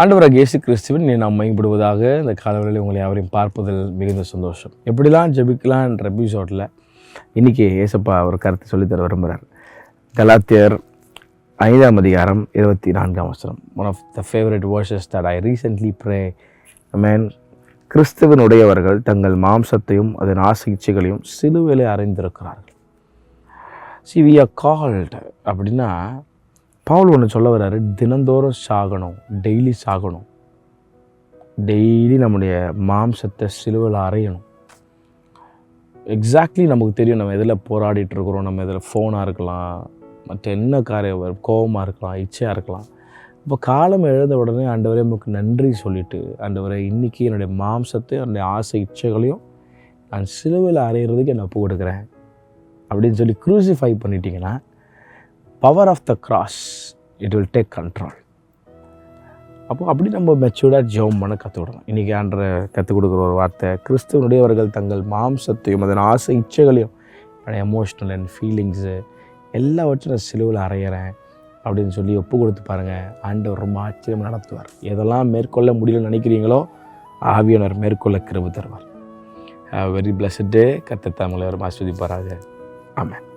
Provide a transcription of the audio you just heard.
ஆண்டவராகிய இயேசு கிறிஸ்துவின் நாம் மையப்படுவதாக இந்த காலவரையில் உங்களை யாவரையும் பார்ப்பதில் மிகுந்த சந்தோஷம். எப்படிலாம் ஜெபிக்கலான்ற எபிசோடில் இன்றைக்கி ஏசப்பா ஒரு கருத்தை சொல்லித்தர விரும்புகிறார். கலாத்தியர் 5:24. One of the favourite verses that I recently pray. Man, கிறிஸ்துவனுடையவர்கள் தங்கள் மாம்சத்தையும் அதன் ஆசை இச்சைகளையும் சிலுவையிலே அறைந்திருக்கிறார்கள். we are called அப்படின்னா பவுல் ஒன்று சொல்ல வர்றாரு, தினந்தோறும் சாகணும், டெய்லி சாகணும், டெய்லி நம்முடைய மாம்சத்தை சிலுவையில் அறையணும். எக்ஸாக்ட்லி நமக்கு தெரியும் நம்ம எதில் போராடிட்டு இருக்கிறோம். நம்ம எதில் ஃபோனாக இருக்கலாம், மற்ற என்ன காரியம், கோபமாக இருக்கலாம், இச்சையாக இருக்கலாம். இப்போ காலம் எழுந்த உடனே ஆண்டவரே நமக்கு நன்றி சொல்லிவிட்டு, ஆண்டவரே இன்றைக்கி என்னுடைய மாம்சத்தை என்னுடைய ஆசை இச்சைகளையும் நான் சிலுவையில் அறையிறதுக்கு என்னை ஒப்பு கொடுக்குறேன் அப்படின்னு சொல்லி க்ரூசிஃபை பண்ணிட்டீங்கன்னா, power of the cross it will take control. அப்போ அப்படி நம்ம மெச்சூர்டாக ஜெபம் பண்ண கற்றுக்கிடணும். இன்றைக்கி ஆண்டரை கற்றுக் கொடுக்குற ஒரு வார்த்தை, கிறிஸ்துவனுடையவர்கள் தங்கள் மாம்சத்தையும் அதன் ஆசை இச்சைகளையும் என்னுடைய எமோஷ்னல் அண்ட் ஃபீலிங்ஸு எல்லாவற்றும் நான் சிலுவையில் அறையிறேன் அப்படின்னு சொல்லி ஒப்பு கொடுத்து பாருங்கள். ஆண்டவர் ரொம்ப ஆச்சரியமாக நடத்துவார். எதெல்லாம் மேற்கொள்ள முடியலன்னு நினைக்கிறீங்களோ ஆவியானவர் மேற்கொள்ள கிருபை தருவார். வெரி பிளஸ்ட் டே. கர்த்தர் தாமே உங்களை ஆசீர்வதிப்பாராக. ஆமென்.